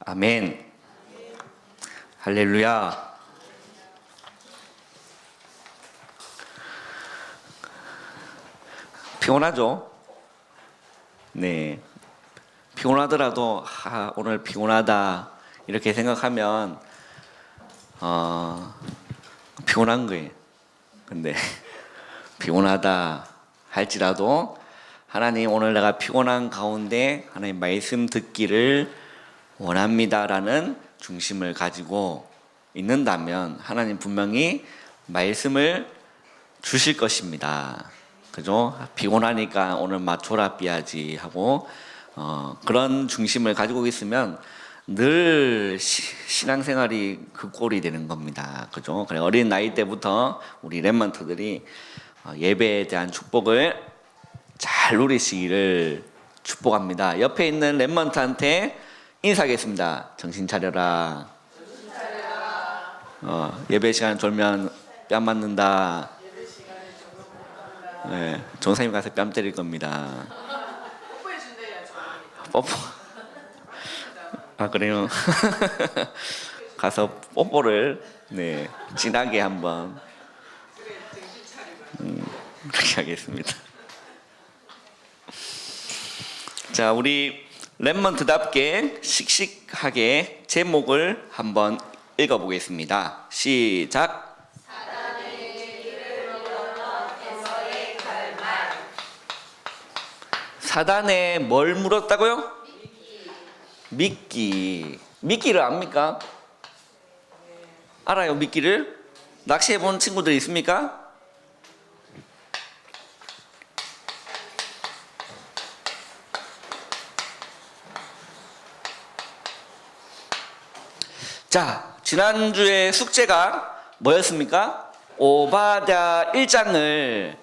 아멘. 할렐루야. 피곤하죠? 네. 피곤하더라도 오늘 피곤하다 이렇게 생각하면 피곤한 거예요. 근데 피곤하다 할지라도 하나님, 오늘 내가 피곤한 가운데 하나님 말씀 듣기를 원합니다라는 중심을 가지고 있는다면 하나님 분명히 말씀을 주실 것입니다. 그죠? 피곤하니까 오늘 맞춰라 삐야지 하고 그런 중심을 가지고 있으면 늘 신앙생활이 그 꼴이 되는 겁니다. 그죠? 그래, 어린 나이 때부터 우리 랩런트들이 예배에 대한 축복을 잘 누리시기를 축복합니다. 옆에 있는 랩런트한테 인사하겠습니다. 정신 차려라. 예배 시간 졸면 뺨 맞는다. 네, 전사님 가서 뺨 때릴 겁니다. 뽀뽀. 아, 그래요? 가서 뽀뽀를 진하게 한번 그렇게 하겠습니다. 자, 우리 랩런트답게 씩씩하게 제목을 한번 읽어보겠습니다. 시작. 사단에 뭘 물었다고요? 미끼. 미끼를 압니까? 알아요, 미끼를? 낚시해본 친구들 있습니까? 자, 지난주에 숙제가 뭐였습니까? 오바댜 1장을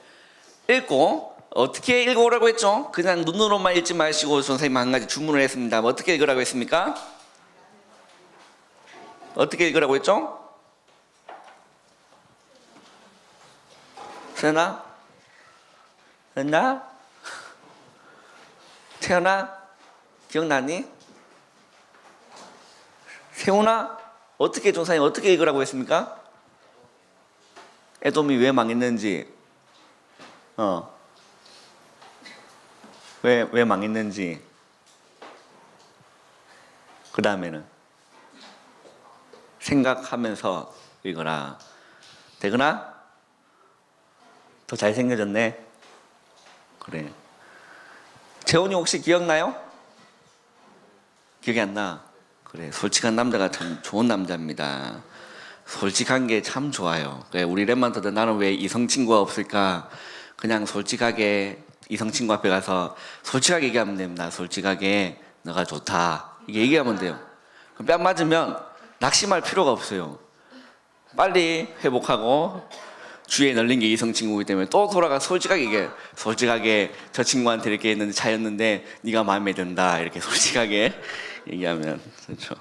읽고 어떻게 읽어오라고 했죠? 그냥 눈으로만 읽지 마시고 선생님 한 가지 주문을 했습니다. 어떻게 읽으라고 했습니까? 어떻게 읽으라고 했죠? 세연아? 했나? 태연아? 기억나니? 세훈아, 어떻게 전사님 어떻게 읽으라고 했습니까? 에돔이 왜 망했는지, 왜 망했는지. 그 다음에는 생각하면서 읽어라. 대근아, 더 잘생겨졌네. 그래. 재훈이 혹시 기억나요? 기억이 안 나. 그래, 솔직한 남자가 참 좋은 남자입니다. 솔직한 게 참 좋아요. 그래, 우리 랩런트들 나는 왜 이성 친구가 없을까? 그냥 솔직하게 이성 친구 앞에 가서 솔직하게 얘기하면 됩니다. 솔직하게 너가 좋다 이게 얘기하면 돼요. 그럼 뺨 맞으면 낙심할 필요가 없어요. 빨리 회복하고 주위에 널린 게 이성 친구이기 때문에 또 돌아가 솔직하게 얘기해. 솔직하게 저 친구한테 이렇게 했는데 차였는데 네가 마음에 든다 이렇게 솔직하게 얘기하면 그렇죠.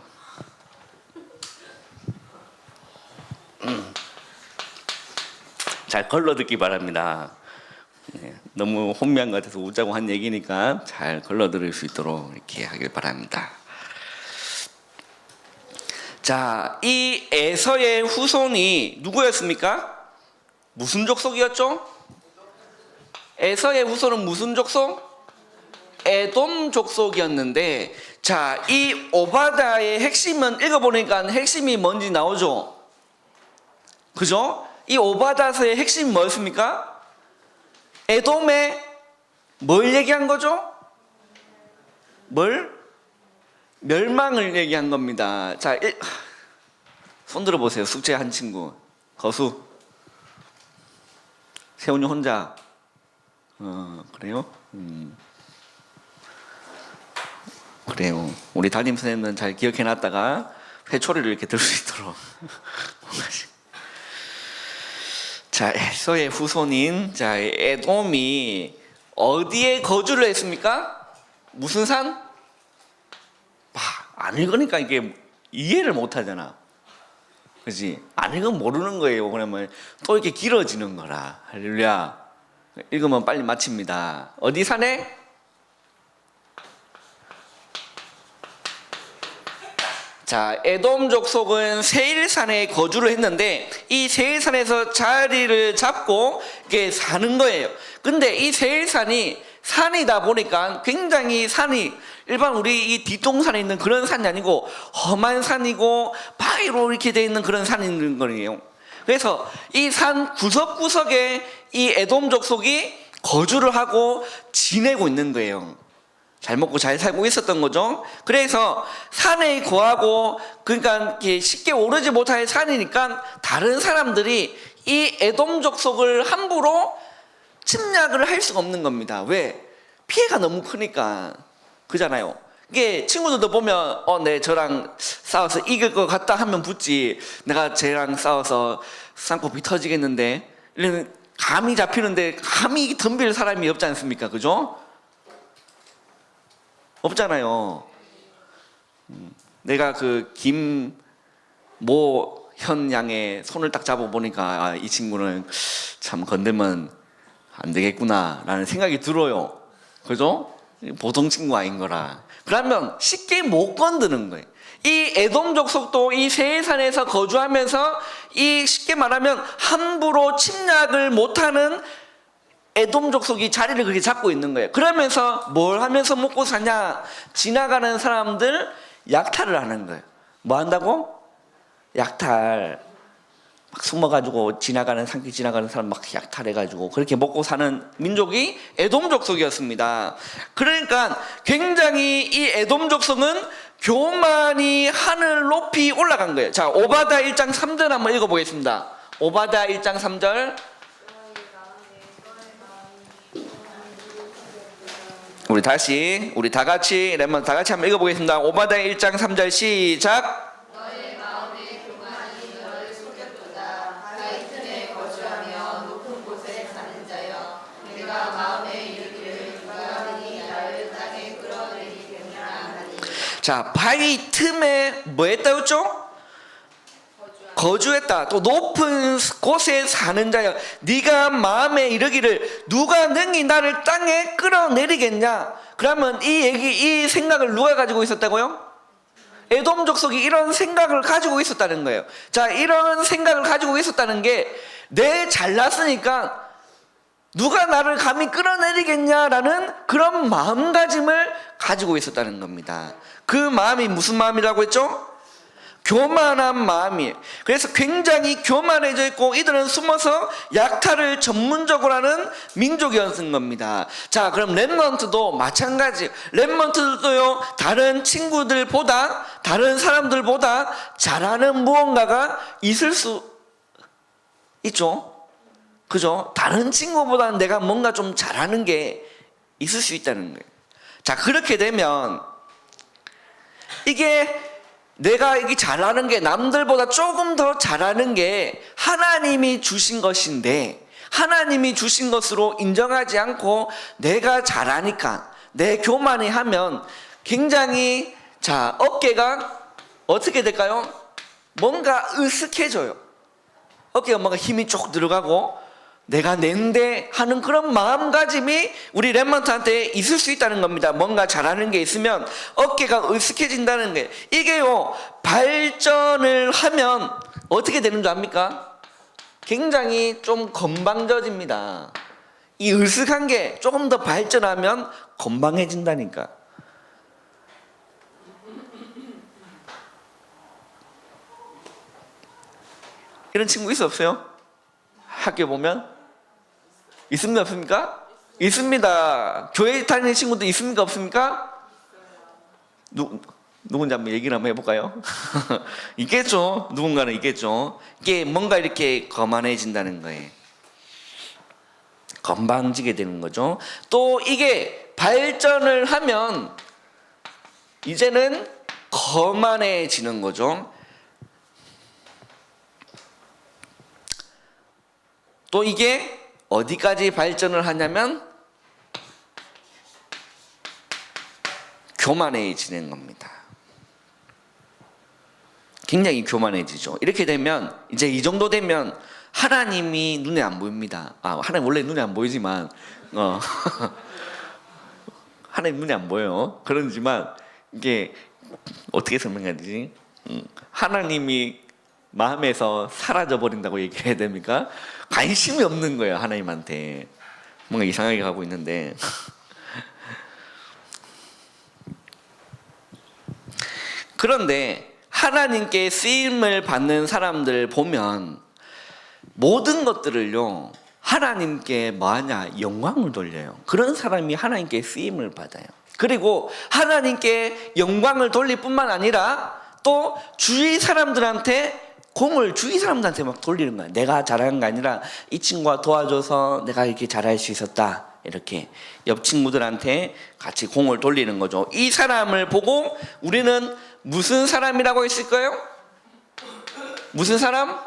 잘 걸러 듣기 바랍니다. 너무 혼미한 것 같아서 웃자고 한 얘기니까 잘 걸러 들을 수 있도록 이렇게 하길 바랍니다. 자, 이 에서의 후손이 누구였습니까? 무슨 족속이었죠? 에서의 후손은 무슨 족속? 에돔 족속이었는데, 자, 이 오바댜의 핵심은 읽어보니까 핵심이 뭔지 나오죠? 그죠? 이 오바댜서의 핵심이 뭐였습니까? 에돔의 뭘 얘기한 거죠? 뭘? 멸망을 얘기한 겁니다. 자, 손 들어보세요. 숙제 한 친구. 거수. 세훈이 혼자. 그래요? 그래요. 우리 담임 선생님은 잘 기억해놨다가 회초리를 이렇게 들 수 있도록. 자, 에서의 후손인 에돔이 어디에 거주를 했습니까? 무슨 산? 안 읽으니까 이게 이해를 못 하잖아. 그지? 안 읽으면 모르는 거예요. 그러면 또 이렇게 길어지는 거라. 할렐루야. 읽으면 빨리 마칩니다. 어디 산에? 자, 에돔 족속은 세일산에 거주를 했는데 이 세일산에서 자리를 잡고 이렇게 사는 거예요. 근데 이 세일산이 산이다 보니까 굉장히 산이 일반 우리 이 뒷동산에 있는 그런 산이 아니고 험한 산이고 바위로 이렇게 돼 있는 그런 산이 있는 거예요. 그래서 이 산 구석구석에 이 에돔 족속이 거주를 하고 지내고 있는 거예요. 잘 먹고 잘 살고 있었던 거죠. 그래서 산에 거하고 그러니까 쉽게 오르지 못할 산이니까 다른 사람들이 이 에돔 족속을 함부로 침략을 할 수가 없는 겁니다. 왜? 피해가 너무 크니까. 그잖아요. 이게 친구들도 보면 네 저랑 싸워서 이길 것 같다 하면 붙지, 내가 쟤랑 싸워서 쌍코피 터지겠는데 이런 감이 잡히는데 감히 덤빌 사람이 없지 않습니까? 그죠? 없잖아요. 내가 그 김모현 양의 손을 딱 잡아보니까 이 친구는 참 건들면 안 되겠구나 라는 생각이 들어요. 그죠? 보통 친구 아닌 거라. 그러면 쉽게 못 건드는 거예요. 이 에돔 족속도 이 세일산에서 거주하면서 이 쉽게 말하면 함부로 침략을 못하는 에돔 족속이 자리를 그렇게 잡고 있는 거예요. 그러면서 뭘 하면서 먹고 사냐? 지나가는 사람들 약탈을 하는 거예요. 뭐 한다고? 약탈. 막 숨어가지고 산길 지나가는 사람 막 약탈해가지고 그렇게 먹고 사는 민족이 에돔 족속이었습니다. 그러니까 굉장히 이 에돔 족속은 교만이 하늘 높이 올라간 거예요. 자, 오바댜 1장 3절 한번 읽어보겠습니다. 오바댜 1장 3절. 우리 다 같이 한번 읽어보겠습니다. 오바댜 1장 3절 시작. 너의 마음의 교만이 너를 속였도다. 바위 틈에 거주하며 높은 곳에 사는 자여, 내가 마음에 이르기를 누가 능히 나를 땅에 끌어내리겠느냐 하니. 자, 바위 틈에 뭐 했다 했죠? 거주했다. 또 높은 곳에 사는 자여, 네가 마음에 이르기를 누가 능히 나를 땅에 끌어내리겠냐. 그러면 이 생각을 누가 가지고 있었다고요? 에돔 족속이 이런 생각을 가지고 있었다는 거예요. 자, 이런 생각을 가지고 있었다는 게 내 잘났으니까 누가 나를 감히 끌어내리겠냐라는 그런 마음가짐을 가지고 있었다는 겁니다. 그 마음이 무슨 마음이라고 했죠? 교만한 마음이에요. 그래서 굉장히 교만해져 있고 이들은 숨어서 약탈을 전문적으로 하는 민족이었던 겁니다. 자, 그럼 렘넌트도 마찬가지. 렘넌트들도요, 다른 친구들보다, 다른 사람들보다 잘하는 무언가가 있을 수 있죠. 그죠? 다른 친구보다는 내가 뭔가 좀 잘하는 게 있을 수 있다는 거예요. 자, 그렇게 되면 내가 이게 잘하는 게, 남들보다 조금 더 잘하는 게 하나님이 주신 것인데, 하나님이 주신 것으로 인정하지 않고 내가 잘하니까 내 교만이 하면 굉장히, 자, 어깨가 어떻게 될까요? 뭔가 으쓱해져요. 어깨가 뭔가 힘이 쭉 들어가고 내가 낸데 하는 그런 마음가짐이 우리 렘넌트한테 있을 수 있다는 겁니다. 뭔가 잘하는 게 있으면 어깨가 으쓱해진다는 게, 이게요 발전을 하면 어떻게 되는 줄 압니까? 굉장히 좀 건방져집니다. 이 으쓱한 게 조금 더 발전하면 건방해진다니까. 이런 친구 있어 없어요? 학교 보면? 있습니까 없습니까? 있습니다. 교회 다니는 친구도 있습니까 없습니까? 누군지 한번 얘기를 한번 해볼까요? 있겠죠. 누군가는 있겠죠. 이게 뭔가 이렇게 거만해진다는 거예요. 건방지게 되는 거죠. 또 이게 발전을 하면 이제는 거만해지는 거죠. 또 이게 어디까지 발전을 하냐면 교만해지는 겁니다. 굉장히 교만해지죠. 이렇게 되면, 이제 이 정도 되면 하나님이 눈에 안 보입니다. 하나님 원래 눈에 안 보이지만 하나님 눈에 안 보여요. 그러지만 이게 어떻게 설명해야 되지? 하나님이 마음에서 사라져 버린다고 얘기해야 됩니까? 관심이 없는 거예요, 하나님한테. 뭔가 이상하게 가고 있는데. 그런데 하나님께 쓰임을 받는 사람들 보면 모든 것들을요, 하나님께 뭐하냐? 영광을 돌려요. 그런 사람이 하나님께 쓰임을 받아요. 그리고 하나님께 영광을 돌릴 뿐만 아니라 또 주위 사람들한테 공을 주위 사람들한테 막 돌리는 거야. 내가 잘하는 게 아니라 이 친구가 도와줘서 내가 이렇게 잘할 수 있었다. 이렇게 옆 친구들한테 같이 공을 돌리는 거죠. 이 사람을 보고 우리는 무슨 사람이라고 했을까요? 무슨 사람?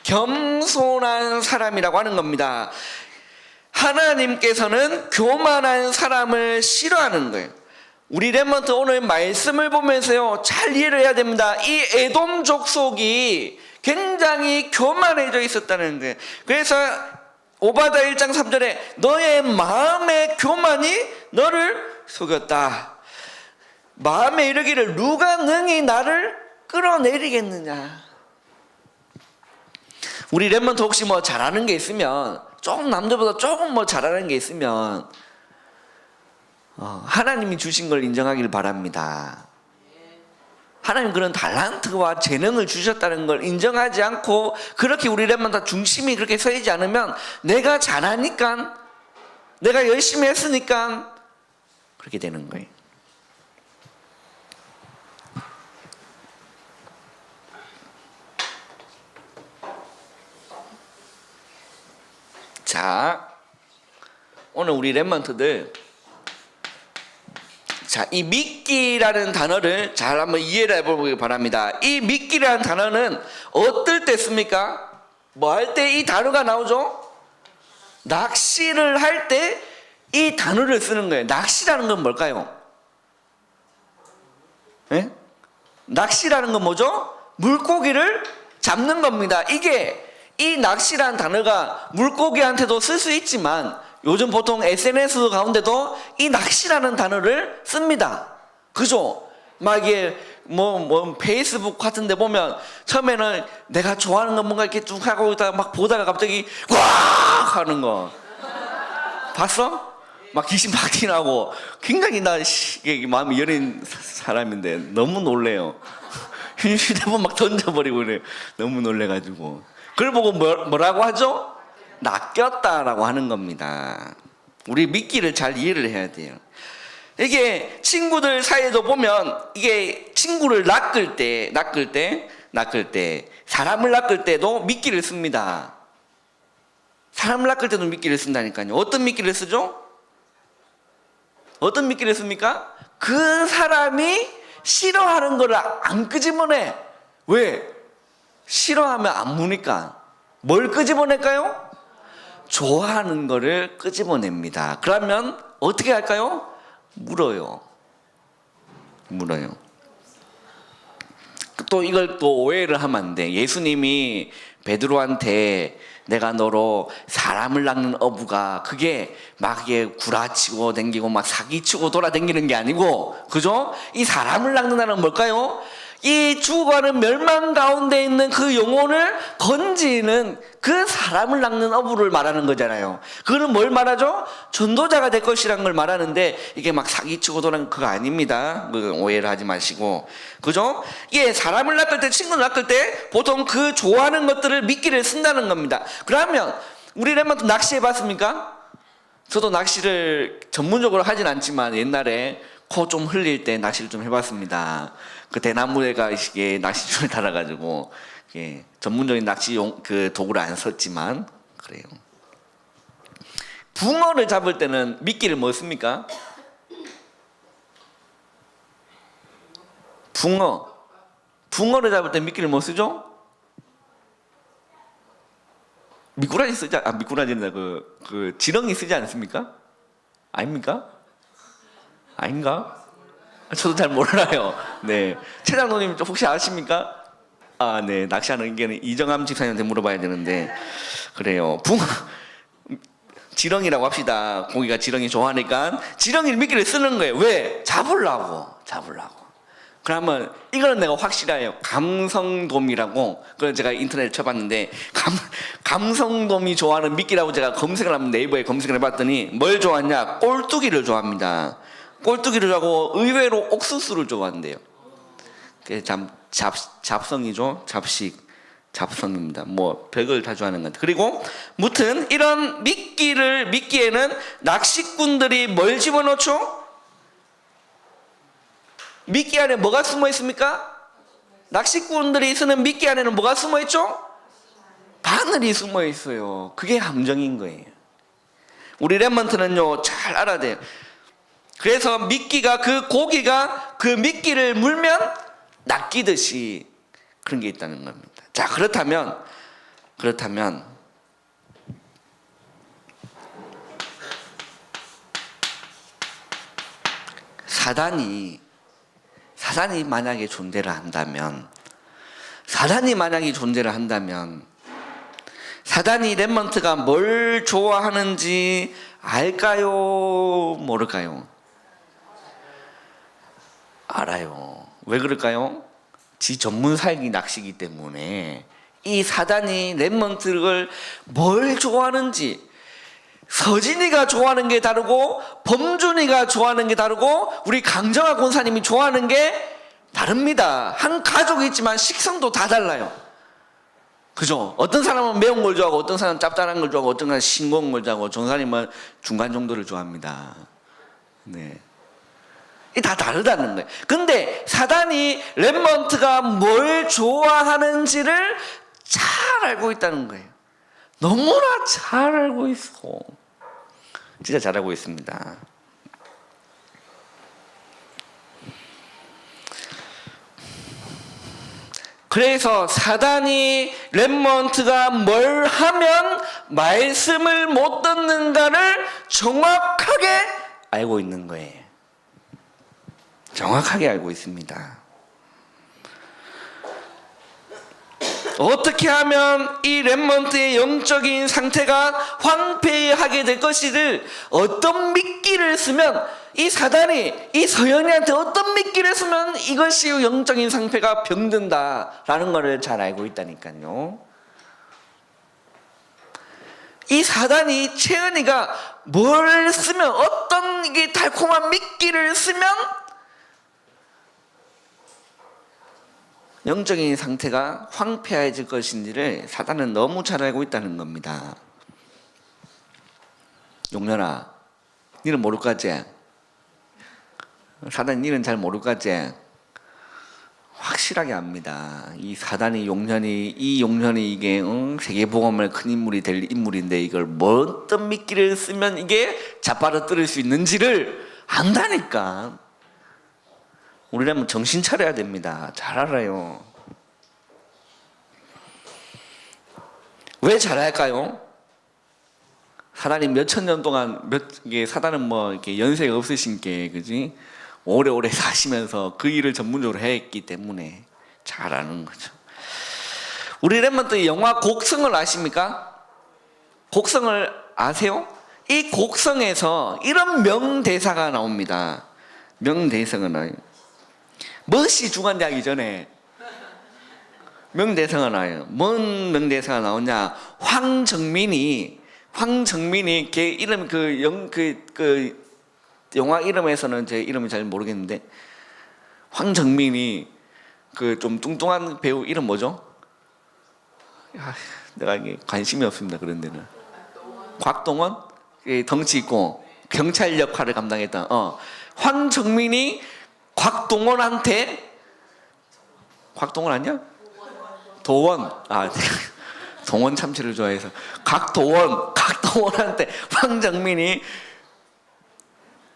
겸손한 사람이라고 하는 겁니다. 하나님께서는 교만한 사람을 싫어하는 거예요. 우리 렘넌트 오늘 말씀을 보면서요, 잘 이해를 해야 됩니다. 이 에돔 족속이 굉장히 교만해져 있었다는 거예요. 그래서 오바다 1장 3절에 너의 마음의 교만이 너를 속였다. 마음에 이르기를 누가 능히 나를 끌어내리겠느냐. 우리 렘넌트 혹시 뭐 잘하는 게 있으면, 조금 남들보다 조금 뭐 잘하는 게 있으면 하나님이 주신 걸 인정하길 바랍니다. 하나님 그런 달란트와 재능을 주셨다는 걸 인정하지 않고 그렇게 우리 렘넌트 중심이 그렇게 서 있지 않으면 내가 잘하니까, 내가 열심히 했으니까 그렇게 되는 거예요. 자, 오늘 우리 렘넌트들, 자, 이 믿기라는 단어를 잘 한번 이해를 해보기 바랍니다. 이 믿기라는 단어는 어떨 때 씁니까? 뭐 할 때 이 단어가 나오죠? 낚시를 할 때 이 단어를 쓰는 거예요. 낚시라는 건 뭘까요? 네? 낚시라는 건 뭐죠? 물고기를 잡는 겁니다. 이게 이 낚시라는 단어가 물고기한테도 쓸 수 있지만 요즘 보통 SNS 가운데도 이 낚시라는 단어를 씁니다. 그죠? 막 이게 뭐 페이스북 같은 데 보면 처음에는 내가 좋아하는 거 뭔가 이렇게 쭉 하고 있다가 막 보다가 갑자기 꽉 하는 거 봤어? 막 귀신 박티 나고 굉장히 나 마음이 여린 사람인데 너무 놀래요. 휴대폰 막 던져버리고 그래. 너무 놀래가지고. 그걸 보고 뭐라고 하죠? 낚였다라고 하는 겁니다. 우리 믿기를 잘 이해를 해야 돼요. 이게 친구들 사이에도 보면 이게 친구를 낚을 때 사람을 낚을 때도 믿기를 씁니다. 사람을 낚을 때도 믿기를 쓴다니까요. 어떤 믿기를 쓰죠? 어떤 믿기를 씁니까? 그 사람이 싫어하는 걸 안 끄집어내. 왜? 싫어하면 안 무니까. 뭘 끄집어낼까요? 좋아하는 거를 끄집어냅니다. 그러면 어떻게 할까요? 물어요. 또 이걸 또 오해를 하면 안 돼. 예수님이 베드로한테 내가 너로 사람을 낚는 어부가 그게 막 이게 구라치고 댕기고 막 사기치고 돌아댕기는 게 아니고, 그죠? 이 사람을 낚는다는 뭘까요? 이 죽어가는 멸망 가운데 있는 그 영혼을 건지는 그 사람을 낚는 어부를 말하는 거잖아요. 그거는 뭘 말하죠? 전도자가 될 것이라는 걸 말하는데 이게 막 사기치고 도는 그거 아닙니다. 오해를 하지 마시고, 그죠? 이게 사람을 낚을 때, 친구를 낚을 때 보통 그 좋아하는 것들을 믿기를 쓴다는 겁니다. 그러면 우리 렘넌트 낚시해 봤습니까? 저도 낚시를 전문적으로 하진 않지만 옛날에 코 좀 흘릴 때 낚시를 좀 해봤습니다. 그 대나무에가 이게 낚시줄을 달아가지고 전문적인 낚시 그 도구를 안 썼지만 그래요. 붕어를 잡을 때는 미끼를 뭐 씁니까? 붕어를 잡을 때 미끼를 뭐 쓰죠? 미꾸라지 쓰지 미꾸라지는 그 지렁이 쓰지 않습니까? 아닙니까? 아닌가? 저도 잘 몰라요. 네, 최장로님 혹시 아십니까? 아, 네, 낚시하는 게 이정함 집사님한테 물어봐야 되는데 그래요. 지렁이라고 합시다. 고기가 지렁이 좋아하니까 지렁이를 미끼를 쓰는 거예요. 왜? 잡으려고. 그러면 이거는 내가 확실해요. 감성돔이라고, 그걸 제가 인터넷에 쳐봤는데 감성돔이 좋아하는 미끼라고 제가 검색을 하면 네이버에 검색을 해봤더니 뭘 좋아하냐? 꼴뚜기를 좋아합니다. 꼴뚜기를 좋아하고 의외로 옥수수를 좋아한대요. 그게 잡성이죠. 잡성입니다. 뭐 별걸 다 좋아하는 것 같아요. 그리고 무튼 이런 미끼에는 낚시꾼들이 뭘 집어넣죠? 미끼 안에 뭐가 숨어 있습니까? 낚시꾼들이 쓰는 미끼 안에는 뭐가 숨어 있죠? 바늘이 숨어 있어요. 그게 함정인 거예요. 우리 랩먼트는요 잘 알아야 돼요. 그래서 미끼가, 그 고기가 그 미끼를 물면 낚이듯이 그런 게 있다는 겁니다. 자, 그렇다면 사단이 만약에 존재를 한다면, 사단이 랩먼트가 뭘 좋아하는지 알까요? 모를까요? 알아요. 왜 그럴까요? 지 전문 사역이 낚시기 때문에 이 사단이 랩먼트를 뭘 좋아하는지, 서진이가 좋아하는 게 다르고 범준이가 좋아하는 게 다르고 우리 강정아 권사님이 좋아하는 게 다릅니다. 한 가족이 있지만 식성도 다 달라요. 그죠? 어떤 사람은 매운 걸 좋아하고 어떤 사람은 짭짤한 걸 좋아하고 어떤 사람은 싱거운 걸 좋아하고 전사님은 중간 정도를 좋아합니다. 네. 이 다 다르다는 거예요. 근데 사단이 랩먼트가 뭘 좋아하는지를 잘 알고 있다는 거예요. 너무나 잘 알고 있어. 진짜 잘 알고 있습니다. 그래서 사단이 랩먼트가 뭘 하면 말씀을 못 듣는가를 정확하게 알고 있는 거예요. 정확하게 알고 있습니다. 어떻게 하면 이 랩먼트의 영적인 상태가 황폐하게 될 것이를, 어떤 미끼를 쓰면, 이 사단이 이 서연이한테 어떤 미끼를 쓰면 이것이 영적인 상태가 병든다라는 것을 잘 알고 있다니까요. 이 사단이 채은이가 뭘 쓰면, 어떤 이게 달콤한 미끼를 쓰면 영적인 상태가 황폐해질 것인지를 사단은 너무 잘 알고 있다는 겁니다. 용련아, 니는 모를 거지? 사단 니는 잘 모를 거지? 확실하게 압니다. 이 사단이 이 용련이 이게 세계복음의 큰 인물이 될 인물인데 이걸 어떤 미끼를 쓰면 이게 자빠져들을 수 있는지를 안다니까. 우리라면 정신 차려야 됩니다. 잘 알아요. 왜 잘 알까요? 사단이 몇천 년 동안 사단은 뭐 이렇게 연세가 없으신 게, 그지? 오래오래 사시면서 그 일을 전문적으로 했기 때문에 잘 아는 거죠. 우리 랩먼트 영화 곡성을 아십니까? 곡성을 아세요? 이 곡성에서 이런 명대사가 나옵니다. 명대사가 나와요. 멋이 중간대하기 전에 명대사가 나와요. 뭔 명대사가 나오냐? 황정민이 걔 이름 그 영화 이름에서는 제 이름을 잘 모르겠는데, 황정민이 그 좀 뚱뚱한 배우 이름 뭐죠? 내가 이게 관심이 없습니다. 그런 데는. 곽동원? 덩치 있고 경찰 역할을 감당했던 황정민이 곽동원한테, 곽동원 아니야? 도원. 동원 참치를 좋아해서 곽도원한테, 황정민이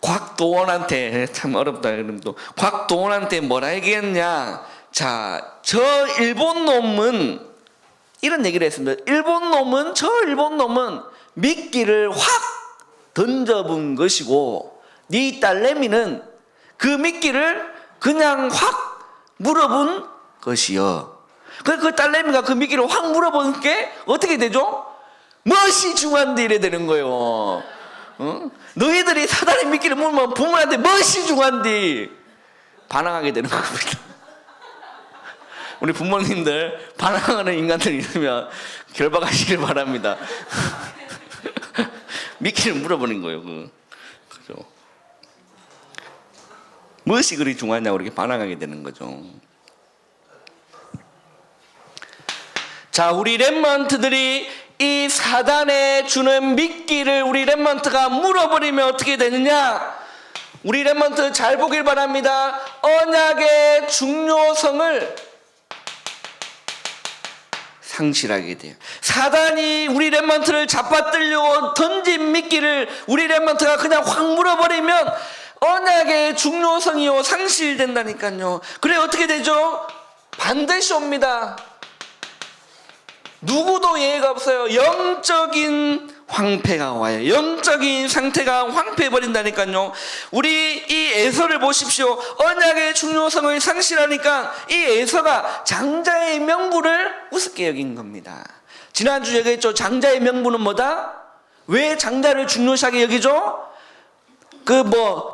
곽도원한테, 참 어렵다 이름도, 곽도원한테 뭐라 얘기했냐? 자, 저 일본 놈은 이런 얘기를 했습니다. 일본 놈은 미끼를 확 던져본 것이고, 네 딸내미는 그 미끼를 그냥 확 물어본 것이요. 그 딸내미가 그 미끼를 확 물어본 게 어떻게 되죠? 멋이 중한데 이래 되는 거예요. 너희들이 사단의 미끼를 물면 부모한테 멋이 중한데, 반항하게 되는 겁니다. 우리 부모님들 반항하는 인간들 있으면 결박하시길 바랍니다. 미끼를 물어보는 거예요. 그죠? 무엇이 그리 중요하냐고 이렇게 반항하게 되는 거죠. 자, 우리 랩런트들이 이 사단에 주는 미끼를 우리 랩런트가 물어버리면 어떻게 되느냐? 우리 랩런트 잘 보길 바랍니다. 언약의 중요성을 상실하게 돼요. 사단이 우리 랩런트를 잡아들려고 던진 미끼를 우리 랩런트가 그냥 확 물어버리면 언약의 중요성이요 상실된다니까요. 그래 어떻게 되죠? 반드시 옵니다. 누구도 예외가 없어요. 영적인 황폐가 와요. 영적인 상태가 황폐해버린다니까요. 우리 이 에서를 보십시오. 언약의 중요성을 상실하니까 이 에서가 장자의 명분을 우습게 여긴 겁니다. 지난주 얘기했죠. 장자의 명분은 뭐다? 왜 장자를 중요시하게 여기죠?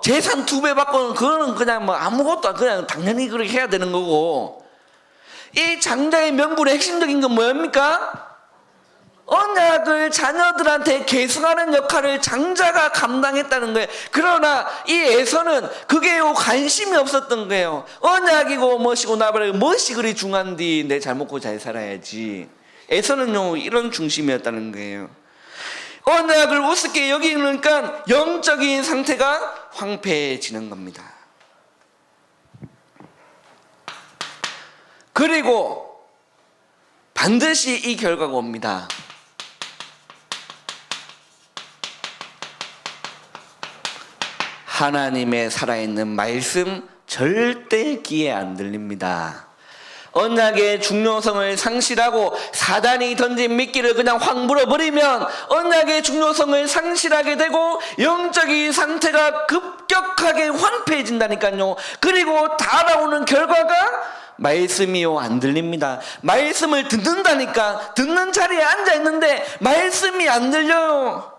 재산 2배 받고는 그거는 그냥 아무것도 그냥 당연히 그렇게 해야 되는 거고, 이 장자의 명분의 핵심적인 건 뭐입니까? 언약을 자녀들한테 계승하는 역할을 장자가 감당했다는 거예요. 그러나 이 에서는 그게 관심이 없었던 거예요. 언약이고 무엇이고 나발이고 무엇이 그리 중요한디 내 잘 먹고 잘 살아야지. 에서는요 이런 중심이었다는 거예요. 언약을 우습게 여기니까 영적인 상태가 황폐해지는 겁니다. 그리고 반드시 이 결과가 옵니다. 하나님의 살아있는 말씀 절대 귀에 안 들립니다. 언약의 중요성을 상실하고 사단이 던진 미끼를 그냥 확 물어버리면 언약의 중요성을 상실하게 되고 영적인 상태가 급격하게 황폐해진다니까요. 그리고 다가오는 결과가 말씀이요 안 들립니다. 말씀을 듣는다니까 듣는 자리에 앉아있는데 말씀이 안 들려요.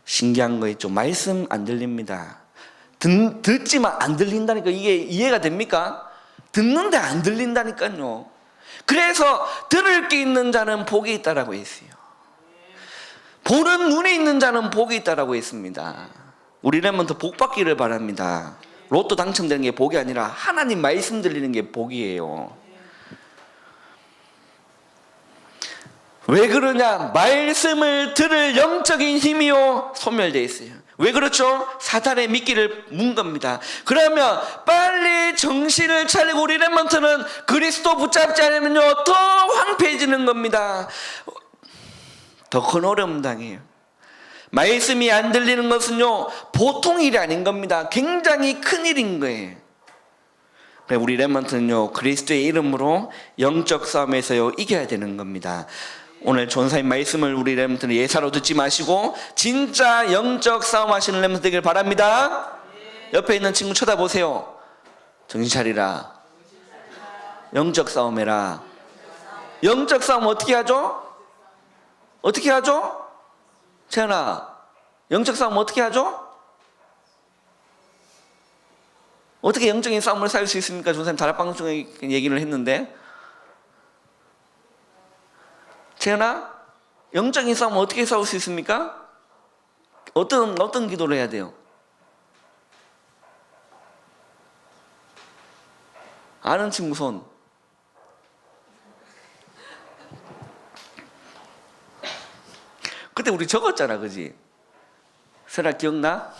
신기한 거 있죠. 말씀 안 들립니다. 듣지만 안 들린다니까. 이게 이해가 됩니까? 듣는데 안 들린다니까요. 그래서 들을 게 있는 자는 복이 있다라고 했어요. 보는 눈이 있는 자는 복이 있다라고 했습니다. 우리라면 더 복 받기를 바랍니다. 로또 당첨되는 게 복이 아니라 하나님 말씀 들리는 게 복이에요. 왜 그러냐? 말씀을 들을 영적인 힘이요 소멸되어 있어요. 왜 그렇죠? 사탄의 미끼를 문 겁니다. 그러면 빨리 정신을 차리고 우리 렘넌트는 그리스도 붙잡지 않으면요 더 황폐해지는 겁니다. 더 큰 어려움 당해요. 말씀이 안 들리는 것은요 보통 일이 아닌 겁니다. 굉장히 큰 일인 거예요. 우리 렘넌트는요 그리스도의 이름으로 영적 싸움에서요 이겨야 되는 겁니다. 오늘 전사님 말씀을 우리 렘넌트는 예사로 듣지 마시고 진짜 영적 싸움 하시는 렘넌트 되길 바랍니다. 옆에 있는 친구 쳐다보세요. 정신 차리라. 영적 싸움 해라. 영적 싸움 어떻게 하죠? 어떻게 하죠? 채연아, 영적 싸움 어떻게 하죠? 어떻게 영적인 싸움을 살 수 있습니까? 전사님 다락방송에 얘기를 했는데, 채연아, 영적인 싸움은 어떻게 싸울 수 있습니까? 어떤 기도를 해야 돼요? 아는 친구 손. 그때 우리 적었잖아, 그지? 설아 기억나?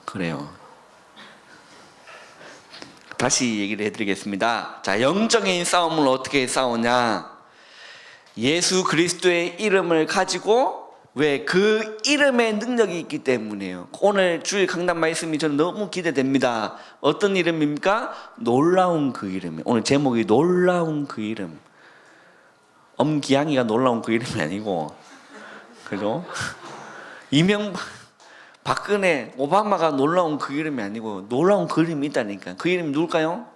그래요. 다시 얘기를 해드리겠습니다. 자, 영적인 싸움을 어떻게 싸우냐? 예수 그리스도의 이름을 가지고 왜 그 이름의 능력이 있기 때문에요. 오늘 주일 강단 말씀이 저는 너무 기대됩니다. 어떤 이름입니까? 놀라운 그 이름. 오늘 제목이 놀라운 그 이름. 엄기양이가 놀라운 그 이름이 아니고, 그죠? 박근혜, 오바마가 놀라운 그 이름이 아니고 놀라운 그 이름이 있다니까. 그 이름이 누굴까요?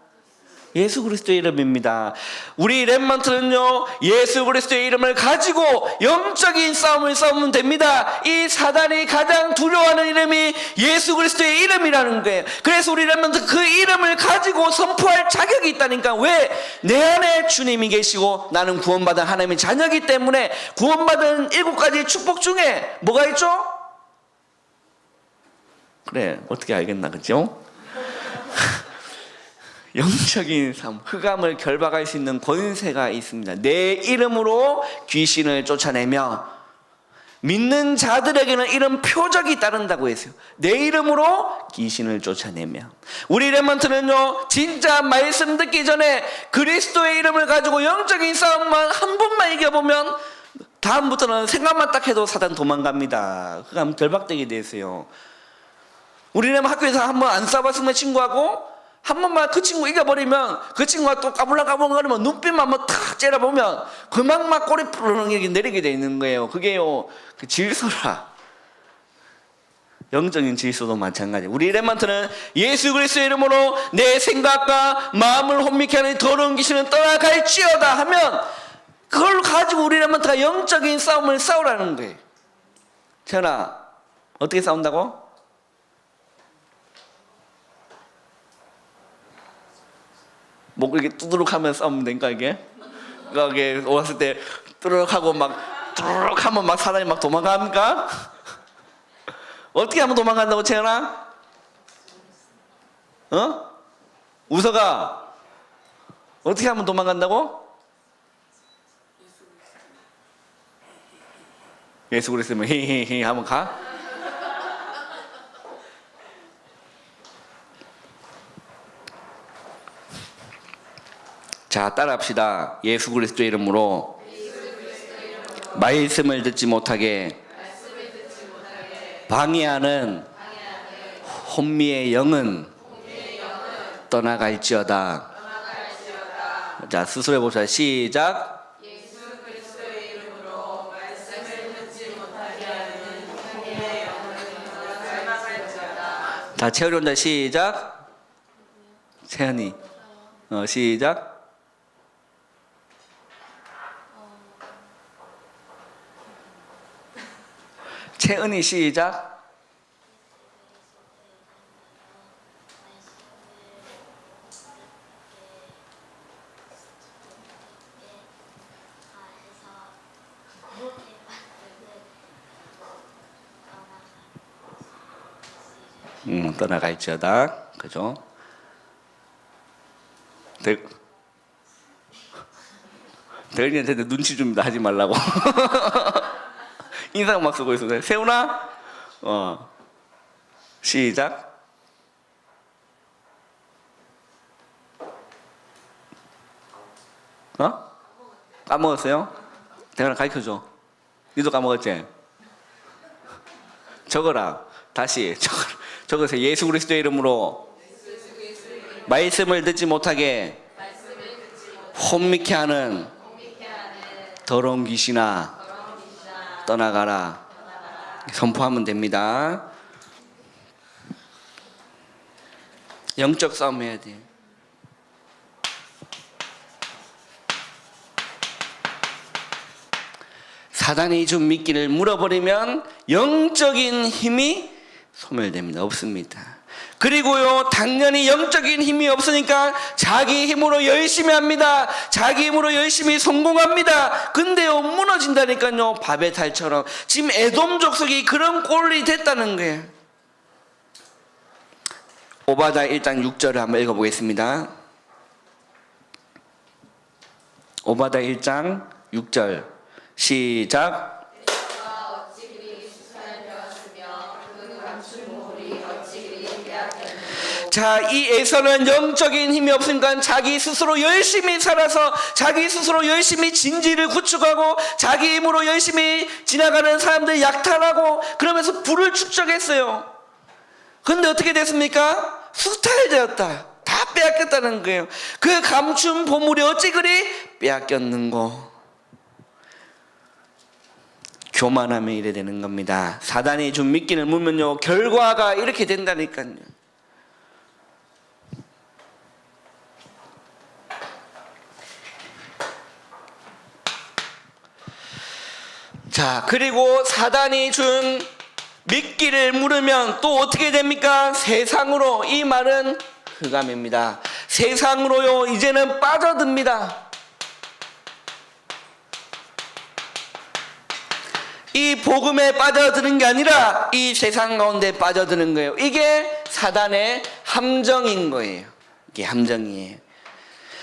예수 그리스도의 이름입니다. 우리 렘넌트는요, 예수 그리스도의 이름을 가지고 영적인 싸움을 싸우면 됩니다. 이 사단이 가장 두려워하는 이름이 예수 그리스도의 이름이라는 거예요. 그래서 우리 렘넌트 그 이름을 가지고 선포할 자격이 있다니까. 왜? 내 안에 주님이 계시고 나는 구원받은 하나님의 자녀이기 때문에 구원받은 7가지 축복 중에 뭐가 있죠? 그래, 어떻게 알겠나, 그죠? 영적인 삶, 흑암을 결박할 수 있는 권세가 있습니다. 내 이름으로 귀신을 쫓아내며, 믿는 자들에게는 이런 표적이 따른다고 했어요. 내 이름으로 귀신을 쫓아내며. 우리 렘넌트는요, 진짜 말씀 듣기 전에 그리스도의 이름을 가지고 영적인 싸움만 한 번만 이겨보면 다음부터는 생각만 딱 해도 사단 도망갑니다. 흑암 결박되게 됐어요. 우리는 학교에서 한 번 안 싸봤으면 친구하고 한 번만 그 친구 이겨버리면 그 친구가 또 까불랑까불랑거리면 눈빛만 한번 탁 째려보면 그만 막 꼬리 부르릉 내리게 돼 있는 거예요. 그게요, 그 질서라. 영적인 질서도 마찬가지. 우리 렘넌트는 예수 그리스도의 이름으로 내 생각과 마음을 혼미케 하는 더러운 귀신은 떠나갈지어다 하면 그걸 가지고 우리 렘넌트가 영적인 싸움을 싸우라는 거예요. 재현아, 어떻게 싸운다고? 목 이렇게 두드럭 하면서 싸우면 되니까 이게 왔을 때 뚜르륵 하고 막 뚜르륵 하면 막 사람이 막 도망갑니까? 어떻게 하면 도망간다고 채연아? 어? 우서가 어떻게 하면 도망간다고? 예수 그리스도면 히히히 하면 가? 자, 따라합시다. 예수 그리스도의 이름으로 말씀을 듣지 못하게 방해하는 혼미의 영은 떠나갈지어다. 자, 스스로 해봅시다. 시작. 예수 그리스도의 이름으로 말씀을 듣지 못하게 하는 혼미의 영은 떠나갈지어다. 다 채연이 혼자 시작. 채연이 시작. 채은이 시작. 떠나갈지어다. 그죠? 대은이한테 눈치 줍니다. 하지 말라고. 인상 막 쓰고 있어. 세훈아, 시작. 까먹었어요? 대훈아 가르쳐줘. 니도 까먹었지? 적어라. 다시 적으세요. 예수 그리스도의 이름으로 말씀을 듣지 못하게 혼미케 하는 더러운 귀신아 떠나가라. 선포하면 됩니다. 영적 싸움 해야 돼. 사단이 준 미끼를 물어버리면 영적인 힘이 소멸됩니다. 없습니다. 그리고요, 당연히 영적인 힘이 없으니까 자기 힘으로 열심히 합니다. 자기 힘으로 열심히 성공합니다. 근데요, 무너진다니까요. 바벨 탈처럼. 지금 에돔 족속이 그런 꼴이 됐다는 거예요. 오바다 1장 6절을 한번 읽어보겠습니다. 오바다 1장 6절 시작. 자, 이 에서는 영적인 힘이 없으니까 자기 스스로 열심히 살아서 자기 스스로 열심히 진지를 구축하고 자기 힘으로 열심히 지나가는 사람들 약탈하고 그러면서 부를 축적했어요. 근데 어떻게 됐습니까? 수탈되었다. 다 빼앗겼다는 거예요. 그 감춘 보물이 어찌 그리 빼앗겼는고. 교만하면 이래 되는 겁니다. 사단이 준 미끼를 물면요, 결과가 이렇게 된다니까요. 자, 그리고 사단이 준 미끼를 물으면 또 어떻게 됩니까? 세상으로. 이 말은 흑암입니다. 세상으로요 이제는 빠져듭니다. 이 복음에 빠져드는 게 아니라 이 세상 가운데 빠져드는 거예요. 이게 사단의 함정인 거예요. 이게 함정이에요.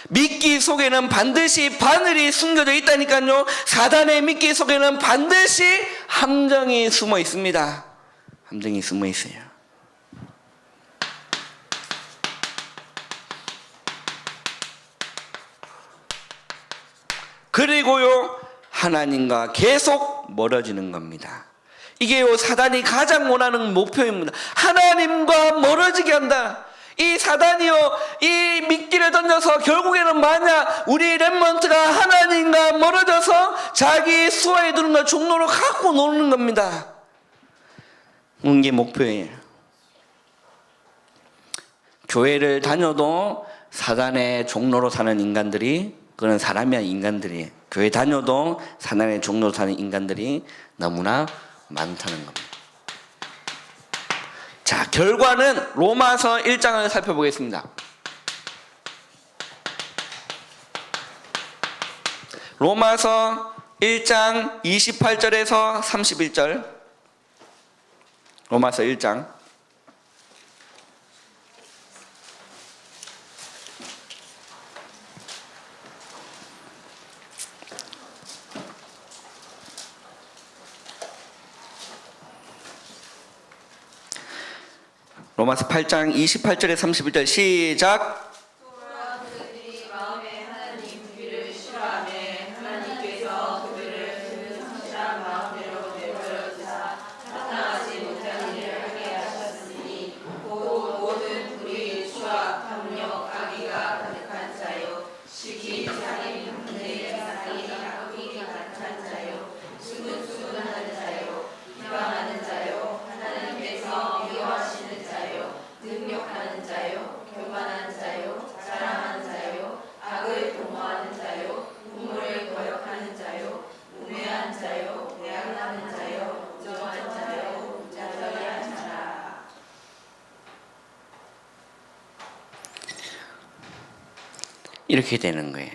미끼 속에는 반드시 바늘이 숨겨져 있다니까요. 사단의 미끼 속에는 반드시 함정이 숨어 있습니다. 함정이 숨어 있어요. 그리고요 하나님과 계속 멀어지는 겁니다. 이게요 사단이 가장 원하는 목표입니다. 하나님과 멀어지게 한다. 이 사단이요 이 미끼를 던져서 결국에는 만약 우리 렘넌트가 하나님과 멀어져서 자기 수하에 두는 걸 종로로 갖고 노는 겁니다. 이게 목표예요. 교회를 다녀도 사단의 종로로 사는 인간들이, 그런 사람이야 인간들이, 교회 다녀도 사단의 종로로 사는 인간들이 너무나 많다는 겁니다. 자, 결과는 로마서 1장을 살펴보겠습니다. 로마서 1장 28절에서 31절. 로마서 1장. 로마서 8장 28절에 31절 시작. 또한 그들이 마음에 하나님 주기를 싫어하며 하나님께서 그들을 그 성실한 마음대로 내버려두사 사탕하지 못한 일을 하게 하셨으니 곧 모든 불의, 추악, 탐욕, 악의가 가득한 자요 시기, 살인, 분쟁, 사기, 악의가 가득한 자요 수근수근하는 자요 비방하는 자요 하나님께서 미워하시는 자요 능욕하는 자요 교만한 자요 자랑하는 자요 악을 도모하는 자요 우물을 거역하는 자요 우매한 자요 대항하는 자요 정한 자요 자절한 자라. 이렇게 되는 거예요.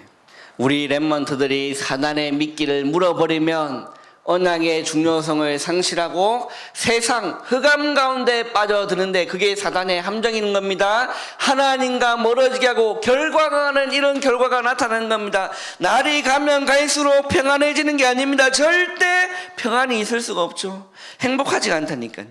우리 렘넌트들이 사단의 미끼를 물어버리면 언약의 중요성을 상실하고 세상 흑암 가운데 빠져드는데 그게 사단의 함정인 겁니다. 하나님과 멀어지게 하고 결과가는 이런 결과가 나타나는 겁니다. 날이 가면 갈수록 평안해지는 게 아닙니다. 절대 평안이 있을 수가 없죠. 행복하지가 않다니까요.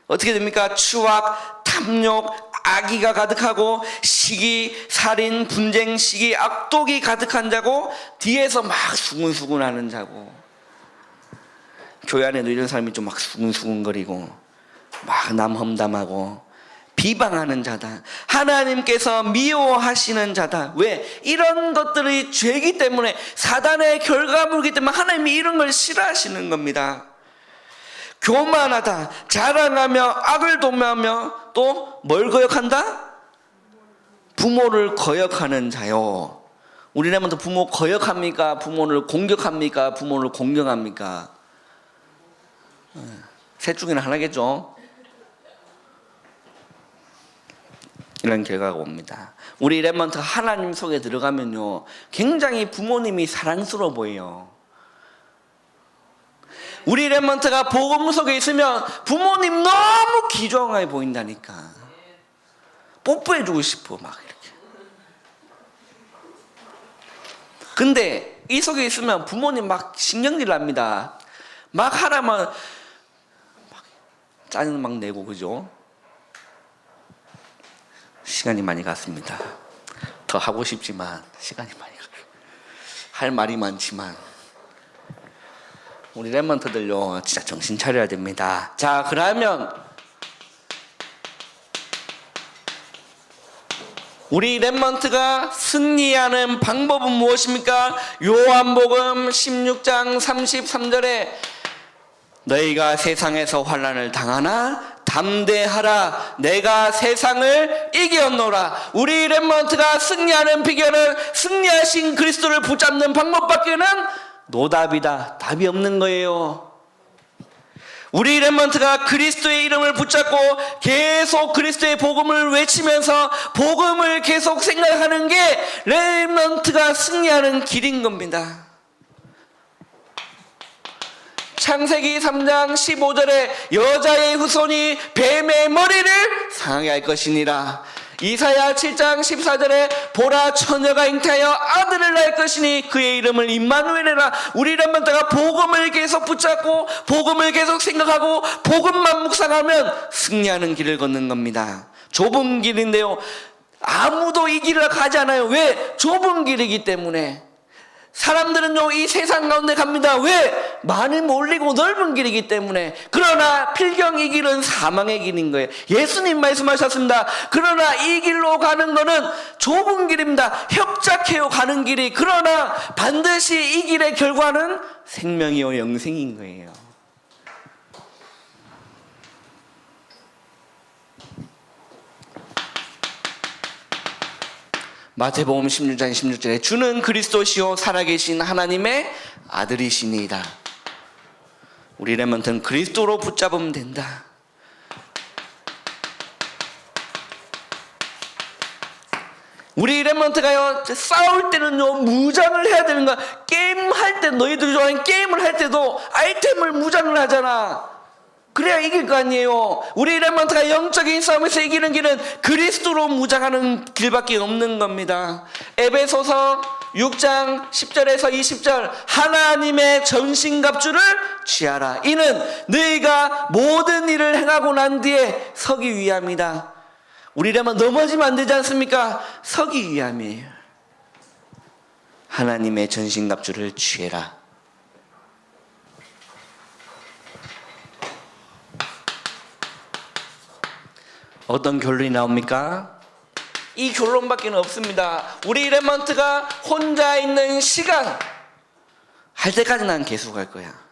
어떻게 됩니까? 추악, 탐욕, 악의가 가득하고 시기, 살인, 분쟁, 시기, 악독이 가득한 자고 뒤에서 막 수근수근하는 자고. 교회 안에도 이런 사람이 좀 막 수근수근거리고 막 남 험담하고 비방하는 자다. 하나님께서 미워하시는 자다. 왜? 이런 것들이 죄이기 때문에, 사단의 결과물이기 때문에 하나님이 이런 걸 싫어하시는 겁니다. 교만하다, 자랑하며 악을 도모하며 또 뭘 거역한다? 부모를 거역하는 자요. 우리라면 부모 거역합니까? 부모를 공격합니까? 부모를 공경합니까? 셋 중에는 하나겠죠. 이런 결과가 옵니다. 우리 렘넌트가 하나님 속에 들어가면요 굉장히 부모님이 사랑스러워 보여요. 우리 렘넌트가 복음 속에 있으면 부모님 너무 귀중하게 보인다니까. 뽀뽀해주고 싶어 막 이렇게. 근데 이 속에 있으면 부모님 막 신경질 납니다. 막 하라면 막 짜증 막 내고, 그죠? 시간이 많이 갔습니다. 더 하고 싶지만 시간이 많이 가요. 할 말이 많지만 우리 렘넌트들요 진짜 정신 차려야 됩니다. 자, 그러면 우리 렘넌트가 승리하는 방법은 무엇입니까? 요한복음 16장 33절에 너희가 세상에서 환난을 당하나 담대하라, 내가 세상을 이겼노라. 우리 렘넌트가 승리하는 비결은 승리하신 그리스도를 붙잡는 방법밖에는 노답이다. 답이 없는 거예요. 우리 렘넌트가 그리스도의 이름을 붙잡고 계속 그리스도의 복음을 외치면서 복음을 계속 생각하는 게 렘넌트가 승리하는 길인 겁니다. 창세기 3장 15절에 여자의 후손이 뱀의 머리를 상하게 할 것이니라. 이사야 7장 14절에 보라 처녀가 잉태하여 아들을 낳을 것이니 그의 이름을 임마누엘이라. 우리 렘넌트가 복음을 계속 붙잡고 복음을 계속 생각하고 복음만 묵상하면 승리하는 길을 걷는 겁니다. 좁은 길인데요, 아무도 이 길을 가지 않아요. 왜? 좁은 길이기 때문에. 사람들은요 이 세상 가운데 갑니다. 왜? 많이 몰리고 넓은 길이기 때문에. 그러나 필경 이 길은 사망의 길인 거예요. 예수님 말씀하셨습니다. 그러나 이 길로 가는 거는 좁은 길입니다. 협착해요 가는 길이. 그러나 반드시 이 길의 결과는 생명이요 영생인 거예요. 마태복음 16장 16절에 주는 그리스도시요 살아계신 하나님의 아들이시니이다. 우리 렘넌트는 그리스도로 붙잡으면 된다. 우리 렘넌트가요 싸울 때는요 무장을 해야 되는 거야. 게임 할 때, 너희들이 좋아하는 게임을 할 때도 아이템을 무장을 하잖아. 그래야 이길 거 아니에요. 우리 렘넌트가 영적인 싸움에서 이기는 길은 그리스도로 무장하는 길밖에 없는 겁니다. 에베소서 6장 10절에서 20절 하나님의 전신갑주를 취하라. 이는 너희가 모든 일을 행하고 난 뒤에 서기 위함이다. 우리라면 넘어지면 안 되지 않습니까? 서기 위함이에요. 하나님의 전신갑주를 취해라. 어떤 결론이 나옵니까? 이 결론밖에 없습니다. 우리 렘넌트가 혼자 있는 시간 할 때까지 난 계속 할 거야.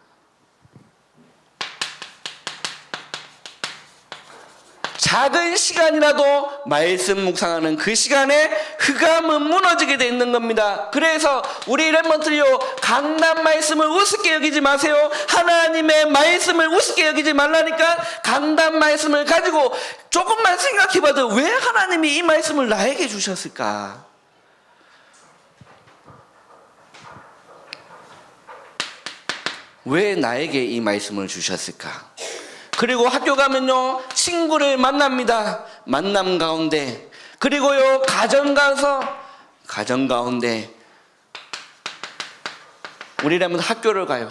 작은 시간이라도 말씀 묵상하는 그 시간에 흑암은 무너지게 돼 있는 겁니다. 그래서 우리 렘넌트요 강단 말씀을 우습게 여기지 마세요. 하나님의 말씀을 우습게 여기지 말라니까. 강단 말씀을 가지고 조금만 생각해봐도 왜 하나님이 이 말씀을 나에게 주셨을까? 왜 나에게 이 말씀을 주셨을까? 그리고 학교 가면요 친구를 만납니다. 만남 가운데. 그리고요 가정 가서 가정 가운데 우리라면 학교를 가요.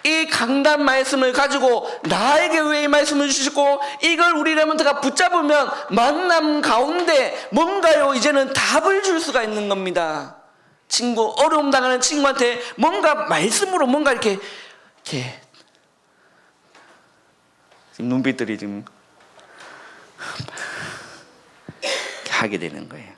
이 강단 말씀을 가지고 나에게 왜 이 말씀을 주시고 이걸 우리 렘넌트가 붙잡으면 만남 가운데 뭔가요 이제는 답을 줄 수가 있는 겁니다. 친구 어려움 당하는 친구한테 뭔가 말씀으로 뭔가 이렇게 지금 눈빛들이 지금 하게 되는 거예요.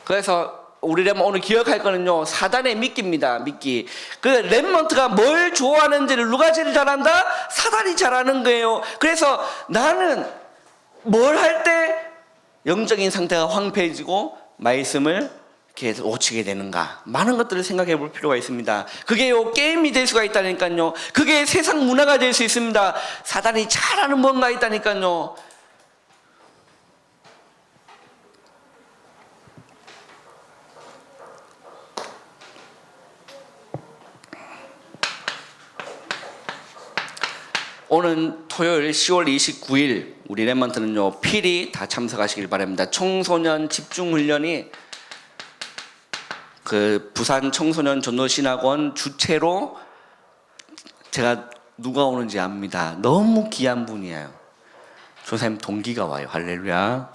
그래서 우리 렘넌트 오늘 기억할 거는요 사단의 미끼입니다. 미끼. 그 렘넌트가 뭘 좋아하는지를 누가 제일 잘한다? 사단이 잘하는 거예요. 그래서 나는 뭘 할 때 영적인 상태가 황폐해지고 말씀을 이렇게 놓치게 되는가? 많은 것들을 생각해 볼 필요가 있습니다. 그게요 게임이 될 수가 있다니까요. 그게 세상 문화가 될 수 있습니다. 사단이 잘하는 뭔가 있다니까요. 오늘 토요일 10월 29일 우리 렘넌트는요 필히 다 참석하시길 바랍니다. 청소년 집중훈련이 그 부산 청소년 전도신학원 주최로 제가 누가 오는지 압니다. 너무 귀한 분이에요. 조사님 동기가 와요. 할렐루야.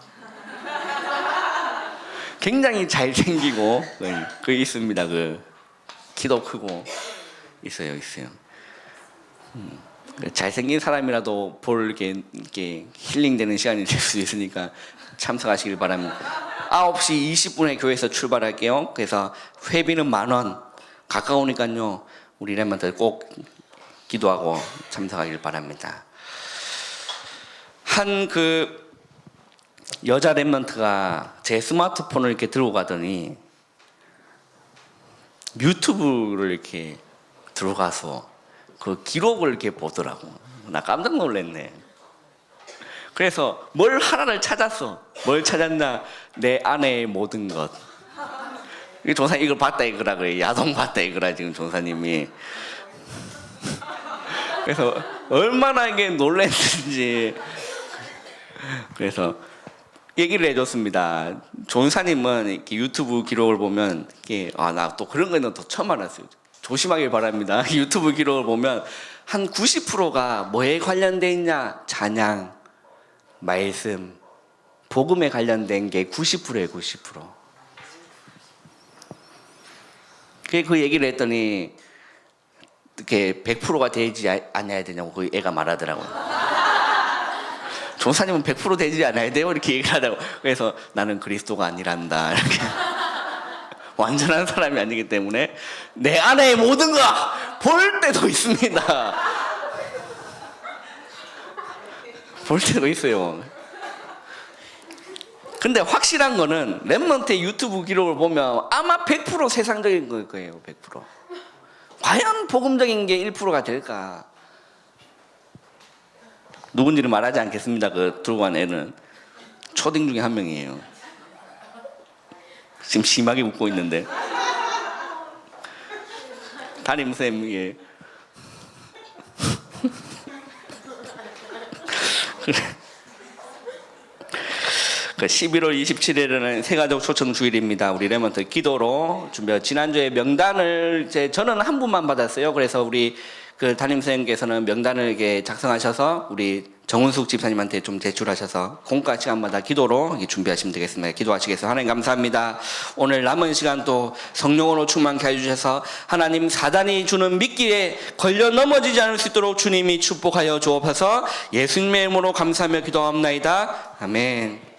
굉장히 잘생기고 그 있습니다. 그 키도 크고 있어요. 잘생긴 사람이라도 볼 이렇게 힐링되는 시간이 될 수 있으니까 참석하시길 바랍니다. 9시 20분에 교회에서 출발할게요. 그래서 회비는 10,000원. 가까우니까요 우리 렘넌트 꼭 기도하고 참석하길 바랍니다. 한 그 여자 랩런트가 제 스마트폰을 이렇게 들고 가더니 유튜브를 이렇게 들어가서 그 기록을 이렇게 보더라고. 나 깜짝 놀랐네. 그래서 뭘 하나를 찾았어. 뭘 찾았나? 내 아내의 모든 것. 이 조사님 이걸 봤다 이거라 그래. 야동 봤다 이거라 지금 조사님이. 그래서 얼마나 이게 놀랐는지. 그래서 얘기를 해줬습니다. 조사님은 이렇게 유튜브 기록을 보면 이게 나 또 그런 거는 더 처음 알았어요. 조심하길 바랍니다. 유튜브 기록을 보면 한 90%가 뭐에 관련돼 있냐? 찬양, 말씀, 복음에 관련된 게 90%예요. 90%. 그 얘기를 했더니 이렇게 100%가 되지 않아야 되냐고 그 애가 말하더라고요. 조사님은 100% 되지 않아야 돼요? 이렇게 얘기를 하다고. 그래서 나는 그리스도가 아니란다. 이렇게. 완전한 사람이 아니기 때문에 내 안에 모든 거 볼 때도 있습니다. 볼 때도 있어요. 근데 확실한 거는 랩런트의 유튜브 기록을 보면 아마 100% 세상적인 걸 거예요. 100%. 과연 복음적인 게 1%가 될까? 누군지는 말하지 않겠습니다. 그 들고 간 애는 초딩 중에 한 명이에요. 지금 심하게 웃고 있는데 담임쌤이 그 11월 27일에는 새가족 초청 주일입니다. 우리 랩런트 기도로 준비해. 지난주에 명단을 저는 한 분만 받았어요. 그래서 우리 그 담임선생님께서는 명단을 이렇게 작성하셔서 우리 정은숙 집사님한테 좀 제출하셔서 공과 시간마다 기도로 준비하시면 되겠습니다. 기도하시겠습니다. 하나님 감사합니다. 오늘 남은 시간 또 성령으로 충만케 해주셔서 하나님 사단이 주는 미끼에 걸려 넘어지지 않을 수 있도록 주님이 축복하여 주옵소서. 예수님의 이름으로 감사하며 기도합나이다. 아멘.